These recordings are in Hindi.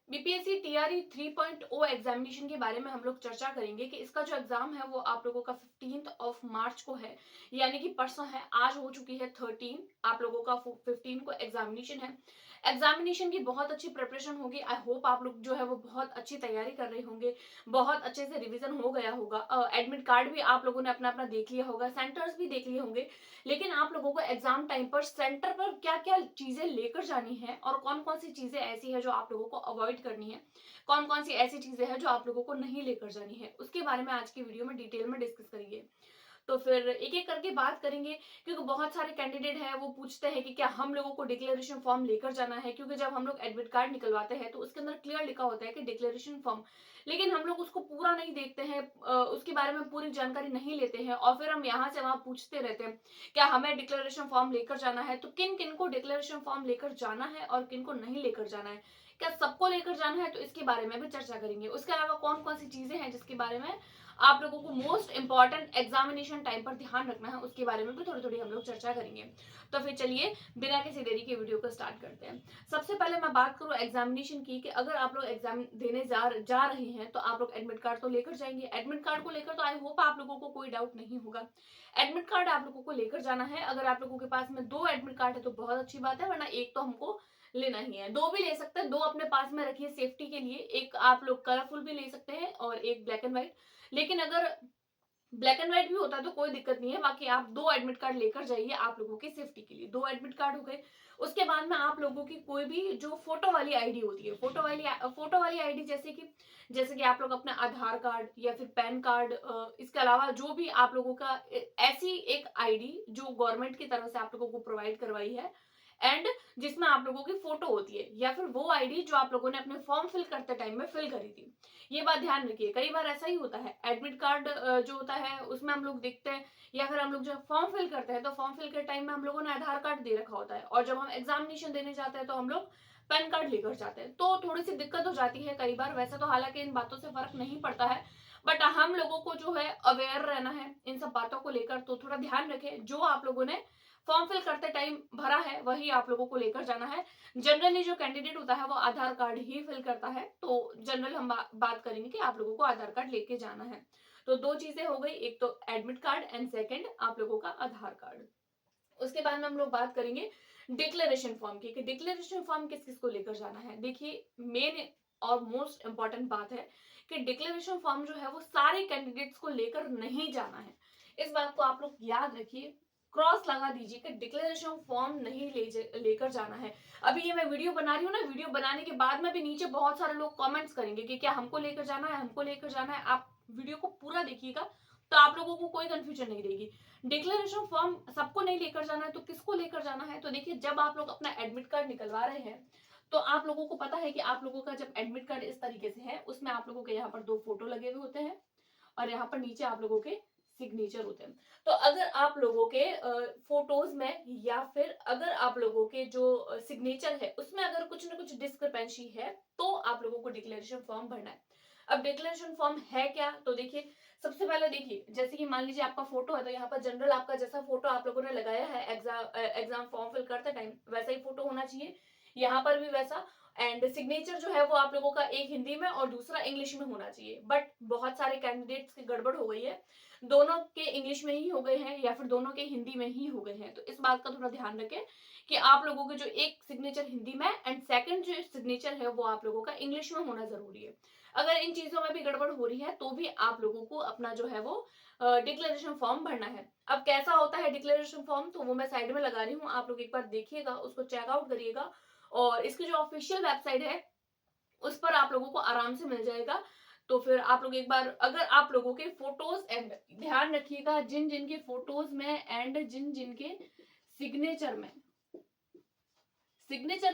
बीपीएससी टीआरई 3.0 एग्जामिनेशन के बारे में हम लोग चर्चा करेंगे कि इसका जो एग्जाम है वो आप लोगों का 15 मार्च को है, यानी कि परसों है। आज हो चुकी है 13, आप लोगों का 15 को एग्जामिनेशन है। एग्जामिनेशन की बहुत अच्छी प्रिपरेशन होगी। आई होप आप लोग जो है वो बहुत अच्छी तैयारी कर रहे होंगे, बहुत अच्छे से रिवीजन हो गया होगा। एडमिट कार्ड भी आप लोगों ने अपना अपना देख लिया होगा, सेंटर्स भी देख लिए होंगे। लेकिन आप लोगों को एग्जाम टाइम पर सेंटर पर क्या क्या चीजें लेकर जानी है और कौन कौन सी चीजें ऐसी है जो आप लोगों को अवॉइड करनी है, कौन कौन सी ऐसी चीजें हैं जो आप लोगों को नहीं लेकर जानी है, उसके बारे में आज की वीडियो में डिटेल में डिस्कस करेंगे। तो फिर एक एक करके बात करेंगे, क्योंकि बहुत सारे कैंडिडेट हैं वो पूछते हैं कि क्या हम लोगों को डिक्लेरेशन फॉर्म लेकर जाना है, क्योंकि जब हम लोग एडमिट कार्ड निकलवाते हैं तो उसके अंदर क्लियर लिखा होता है कि डिक्लेरेशन फॉर्म, लेकिन हम लोग उसको पूरा नहीं देखते हैं, उसके बारे में पूरी जानकारी नहीं लेते हैं और फिर हम यहाँ से वहां पूछते रहते हैं क्या हमें डिक्लेरेशन फॉर्म लेकर जाना है। तो किन किन को डिक्लेरेशन फॉर्म लेकर जाना है और किन को नहीं लेकर जाना है, क्या सबको लेकर जाना है, तो इसके बारे में भी चर्चा करेंगे। उसके अलावा कौन कौन सी चीजें हैं जिसके बारे में आप लोगों को मोस्ट इंपॉर्टेंट एग्जामिनेशन टाइम पर ध्यान रखना है, उसके बारे में भी थोड़ी थोड़ी हम लोग चर्चा करेंगे। तो फिर चलिए बिना किसी देरी के वीडियो को स्टार्ट करते हैं। सबसे पहले मैं बात करूं एग्जामिनेशन की, कि अगर आप लोग एग्जाम देने जा रहे हैं तो आप लोग एडमिट कार्ड तो लेकर जाएंगे। एडमिट कार्ड को लेकर तो आई होप आप लोगों को कोई डाउट नहीं होगा। एडमिट कार्ड आप लोगों को लेकर जाना है। अगर आप लोगों के पास में 2 एडमिट कार्ड है तो बहुत अच्छी बात है, वरना एक तो हमको लेना ही है। 2 भी ले सकते हैं, 2 अपने पास में रखिए सेफ्टी के लिए। एक आप लोग कलरफुल भी ले सकते हैं और एक ब्लैक एंड व्हाइट। लेकिन अगर ब्लैक एंड व्हाइट भी होता है तो कोई दिक्कत नहीं है, बाकी आप 2 एडमिट कार्ड लेकर जाइए आप लोगों की सेफ्टी के लिए। 2 एडमिट कार्ड हो गए। उसके बाद में आप लोगों की कोई भी जो फोटो वाली आईडी होती है, फोटो वाली आईडी, जैसे कि आप लोग अपना आधार कार्ड या फिर पैन कार्ड, इसके अलावा जो भी आप लोगों का ऐसी एक आईडी जो गवर्नमेंट की तरफ से आप लोगों को प्रोवाइड करवाई है एंड जिसमें आप लोगों की फोटो होती है, या फिर वो आईडी जो आप लोगों ने अपने फॉर्म फिल करते टाइम में फिल करी थी। ये बात ध्यान रखिए, कई बार ऐसा ही होता है एडमिट कार्ड जो होता है उसमें हम लोग देखते हैं, या फिर हम लोग जब फॉर्म फिल करते हैं तो फॉर्म फिल के टाइम में हम लोगों ने आधार कार्ड दे रखा होता है, और जब हम एग्जामिनेशन देने जाते हैं तो हम लोग पैन कार्ड लेकर जाते हैं, तो थोड़ी सी दिक्कत हो जाती है कई बार। वैसे तो हालांकि इन बातों से फर्क नहीं पड़ता है, बट हम लोगों को जो है अवेयर रहना है इन सब बातों को लेकर। तो थोड़ा ध्यान रखें, जो आप लोगों ने फॉर्म फिल करते टाइम भरा है वही आप लोगों को लेकर जाना है। जनरली जो कैंडिडेट होता है वो आधार कार्ड ही फिल करता है, तो जनरल हम बात करेंगे कि आप लोगों को आधार कार्ड लेके जाना है। तो 2 चीजें हो गई, एक तो एडमिट कार्ड एंड सेकंड आप लोगों का आधार कार्ड। उसके बाद में हम लोग बात करेंगे डिक्लेरेशन फॉर्म की, कि डिक्लेरेशन फॉर्म किस किस को लेकर जाना है। देखिए मेन और मोस्ट इंपॉर्टेंट बात है कि डिक्लेरेशन फॉर्म जो है वो सारे कैंडिडेट्स को लेकर नहीं जाना है। इस बात को आप लोग याद रखिए, क्रॉस लगा दीजिए कि डिक्लेरेशन फॉर्म नहीं लेकर जाना है। अभी ये मैं वीडियो बना रही हूँ ना, वीडियो बनाने के बाद में भी नीचे बहुत सारे लोग कमेंट्स करेंगे कि क्या हमको लेकर जाना है, हमको लेकर जाना है। आप वीडियो को पूरा देखिएगा तो आप लोगों को कोई कंफ्यूजन नहीं रहेगी। डिक्लेरेशन फॉर्म सबको नहीं लेकर जाना है तो किसको लेकर जाना है, तो देखिए जब आप लोग अपना एडमिट कार्ड निकलवा रहे हैं तो आप लोगों को पता है कि आप लोगों का जब एडमिट कार्ड इस तरीके से है, उसमें आप लोगों के यहाँ पर 2 फोटो लगे हुए होते हैं और यहाँ पर नीचे आप लोगों के सिग्नेचर होते हैं। तो अगर आप लोगों के फोटोज में या फिर अगर आप लोगों के जो सिग्नेचर है उसमें अगर कुछ ना कुछ डिस्क्रिपेंसी है तो आप लोगों को डिक्लेरेशन फॉर्म भरना है। अब डिक्लेरेशन फॉर्म है क्या, तो देखिए सबसे पहले देखिए, जैसे कि मान लीजिए आपका फोटो है तो यहाँ पर जनरल आपका जैसा फोटो आप लोगों ने लगाया है एग्जाम फॉर्म फिल करते टाइम वैसा ही फोटो होना चाहिए, यहाँ पर भी वैसा। एंड सिग्नेचर जो है वो आप लोगों का एक हिंदी में और दूसरा इंग्लिश में होना चाहिए, बट बहुत सारे कैंडिडेट्स की गड़बड़ हो गई है, दोनों के इंग्लिश में ही हो गए हैं या फिर दोनों के हिंदी में ही हो गए हैं। तो इस बात का थोड़ा ध्यान रखें कि आप लोगों के जो एक सिग्नेचर हिंदी में एंड सेकंड जो सिग्नेचर है वो आप लोगों का इंग्लिश में होना जरूरी है। अगर इन चीजों में भी गड़बड़ हो रही है तो भी आप लोगों को अपना जो है वो डिक्लेरेशन फॉर्म भरना है। अब कैसा होता है डिक्लेरेशन फॉर्म, तो वो मैं साइड में लगा रही हूँ, आप लोग एक बार देखिएगा, उसको चेकआउट करिएगा। और इसकी जो ऑफिशियल वेबसाइट है उस पर आप लोगों को आराम से मिल जाएगा। तो फिर आप लोग एक बार, अगर आप लोगों के फोटोज एंड ध्यान रखिएगा, जिन जिन के फोटोज में एंड जिन जिन के सिग्नेचर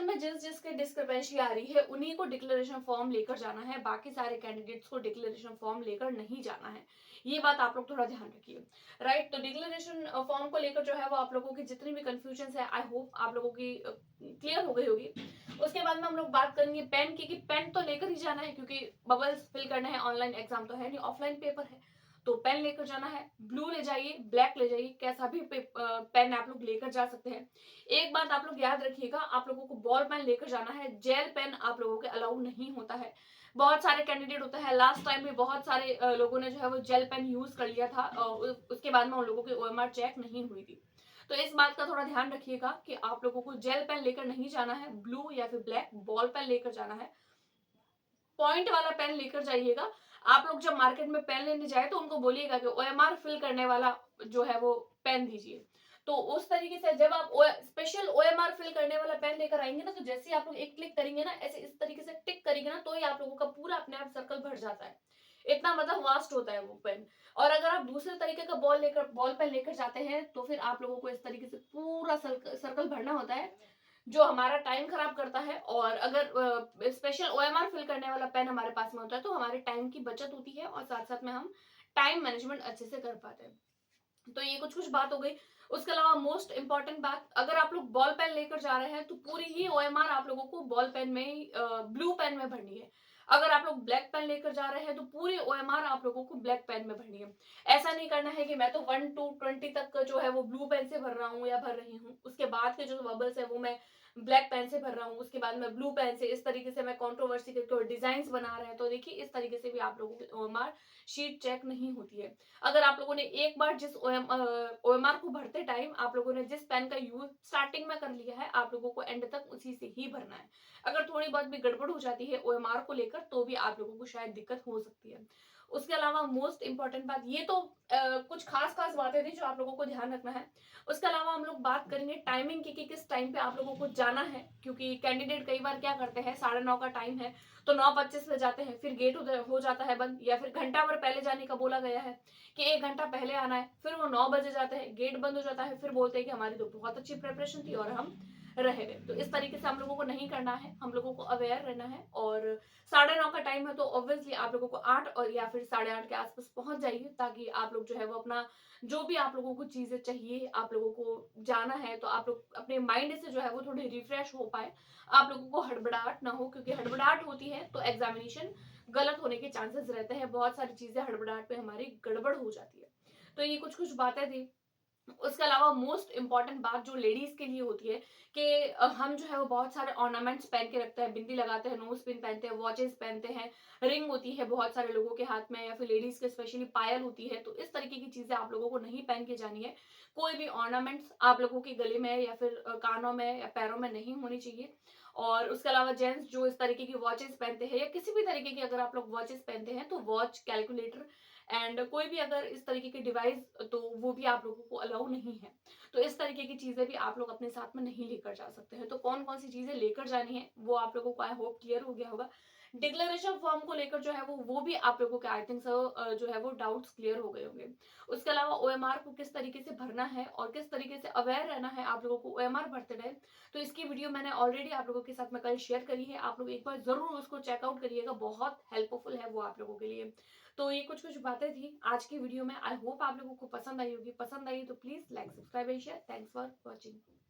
में जिस जिसके डिस्क्रिपेंसी आ रही है उन्हीं को डिक्लेरेशन फॉर्म लेकर जाना है, बाकी सारे कैंडिडेट्स को डिक्लेरेशन फॉर्म लेकर नहीं जाना है। ये बात आप लोग थोड़ा ध्यान रखिए, राइट। तो डिक्लेरेशन फॉर्म को लेकर जो है वो आप लोगों की जितनी भी कंफ्यूजन है आई होप आप लोगों की क्लियर हो गई होगी। उसके बाद में हम लोग बात करेंगे पेन की, कि पेन तो लेकर ही जाना है क्योंकि बबल्स फिल करने हैं, ऑनलाइन एग्जाम तो है नहीं, ऑफलाइन पेपर है। तो पेन लेकर जाना है, ब्लू ले जाइए, ब्लैक ले जाइए, कैसा भी पेन आप लोग लेकर जा सकते हैं। एक बात आप लोग याद रखिएगा, आप लोगों को बॉल पेन लेकर जाना है, जेल पेन आप लोगों के अलाउ नहीं होता है। बहुत सारे कैंडिडेट होता है, लास्ट टाइम में बहुत सारे लोगों ने जो है वो जेल पेन यूज कर लिया था, उसके बाद में उन लोगों की ओएमआर चेक नहीं हुई थी। तो इस बात का थोड़ा ध्यान रखिएगा कि आप लोगों को जेल पेन लेकर नहीं जाना है, ब्लू या फिर ब्लैक बॉल पेन लेकर जाना है। पॉइंट वाला पेन लेकर जाइएगा। आप लोग जब मार्केट में पेन लेने जाए तो उनको बोलिएगा कि ओएमआर फिल करने वाला जो है वो पेन दीजिए। तो उस तरीके से जब आप स्पेशल ओएमआर फिल करने वाला पेन लेकर आएंगे ना, तो जैसे ही आप लोग एक क्लिक करेंगे ना, ऐसे इस तरीके से टिक करेंगे ना, तो ही आप लोगों का पूरा अपने आप सर्कल भर जाता है। इतना मतलब वास्ट होता है वो पेन। और अगर आप दूसरे तरीके का बॉल पेन लेकर जाते हैं तो फिर आप लोगों को इस तरीके से पूरा सर्कल भरना होता है, जो हमारा टाइम खराब करता है। और अगर स्पेशल ओएमआर फिल करने वाला पेन हमारे पास में होता है तो हमारे टाइम की बचत होती है और साथ साथ में हम टाइम मैनेजमेंट अच्छे से कर पाते हैं। तो ये कुछ कुछ बात हो गई। उसके अलावा मोस्ट इंपॉर्टेंट बात, अगर आप लोग बॉल पेन लेकर जा रहे हैं तो पूरी ही ओएमआर आप लोगों को बॉल पेन में ब्लू पेन में भरनी है। अगर आप लोग ब्लैक पेन लेकर जा रहे हैं तो पूरी ओएमआर आप लोगों को ब्लैक पेन में भरनी है। ऐसा नहीं करना है कि मैं तो 1 to 20 तक जो है वो ब्लू पेन से भर रहा हूँ या भर रही हूँ, उसके बाद के जो बबल्स है वो मैं ब्लैक पेन से भर रहा हूँ, उसके बाद में ब्लू पेन से, इस तरीके से मैं कंट्रोवर्सी करके डिजाइन बना रहे हैं। तो देखिए इस तरीके से भी आप लोगों की ओएमआर शीट चेक नहीं होती है। अगर आप लोगों ने एक बार जिस ओएमआर को भरते टाइम आप लोगों ने जिस पेन का यूज स्टार्टिंग में कर लिया है, आप लोगों को एंड तक उसी से ही भरना है। अगर थोड़ी बहुत भी गड़बड़ हो जाती है ओएमआर को लेकर तो भी आप लोगों को शायद दिक्कत हो सकती है। उसके अलावा मोस्ट इंपॉर्टेंट बात, ये तो कुछ खास खास बातें थी जो आप लोगों को ध्यान रखना है। उसके अलावा हम लोग बात करेंगे टाइमिंग की कि किस टाइम पे आप लोगों को जाना है, क्योंकि कैंडिडेट कई बार क्या करते हैं, 9:30 का टाइम है तो 9:25 पे जाते हैं, फिर गेट हो जाता है बंद, या फिर घंटा भर पहले जाने का बोला गया है कि 1 घंटा पहले आना है, फिर वो 9 बजे जाते हैं, गेट बंद हो जाता है, फिर बोलते हैं कि हमारी तो बहुत अच्छी प्रिपरेशन थी और हम रह गए। तो इस तरीके से हम लोगों को नहीं करना है, हम लोगों को अवेयर रहना है। और 9:30 का टाइम है तो ऑब्वियसली आप लोगों को 8 और या फिर 8:30 के आसपास पहुंच जाइए, ताकि आप लोग जो है वो अपना जो भी आप लोगों को चीजें चाहिए, आप लोगों को जाना है तो आप लोग अपने माइंड से जो है वो थोड़े रिफ्रेश हो पाए, आप लोगों को हड़बड़ाहट ना हो, क्योंकि हड़बड़ाहट होती है तो एग्जामिनेशन गलत होने के चांसेस रहते हैं। बहुत सारी चीजें हड़बड़ाहट में हमारी गड़बड़ हो जाती है। तो ये कुछ कुछ बातें थी। उसके अलावा मोस्ट इंपॉर्टेंट बात जो लेडीज के लिए होती है कि हम जो है वो बहुत सारे ऑर्नामेंट्स पहन के रखते हैं, बिंदी लगाते हैं, नोज पिन पहनते हैं, वॉचेस पहनते हैं, रिंग होती है बहुत सारे लोगों के हाथ में, या फिर लेडीज के स्पेशली पायल होती है। तो इस तरीके की चीजें आप लोगों को नहीं पहन के जानी है। कोई भी ऑर्नामेंट्स आप लोगों के गले में या फिर कानों में या पैरों में नहीं होनी चाहिए। और उसके अलावा जेंट्स जो इस तरीके की वॉचेस पहनते हैं या किसी भी तरीके की अगर आप लोग वॉचेस पहनते हैं तो वॉच, कैलकुलेटर एंड कोई भी अगर इस तरीके की डिवाइस, तो वो भी आप लोगों को अलाउ नहीं है। तो इस तरीके की चीजें भी आप लोग अपने साथ में नहीं लेकर जा सकते हैं। तो कौन कौन सी चीजें लेकर जानी है वो आप लोगों को आई होप क्लियर हो गया होगा। डिक्लेरेशन फॉर्म को लेकर जो है वो भी आप लोगों के आई थिंक सो जो है वो डाउट्स क्लियर हो गए होंगे। उसके अलावा ओएमआर को किस तरीके से भरना है और किस तरीके से अवेयर रहना है आप लोगों को ओएमआर भरते रहे, तो इसकी वीडियो मैंने ऑलरेडी आप लोगों के साथ में कल शेयर करी है। आप लोग एक बार जरूर उसको चेकआउट करिएगा, बहुत हेल्पफुल है वो आप लोगों के लिए। तो ये कुछ कुछ बातें थी आज की वीडियो में। आई होप आप लोगों को पसंद आई होगी। पसंद आई तो please like, subscribe and share. Thanks for watching.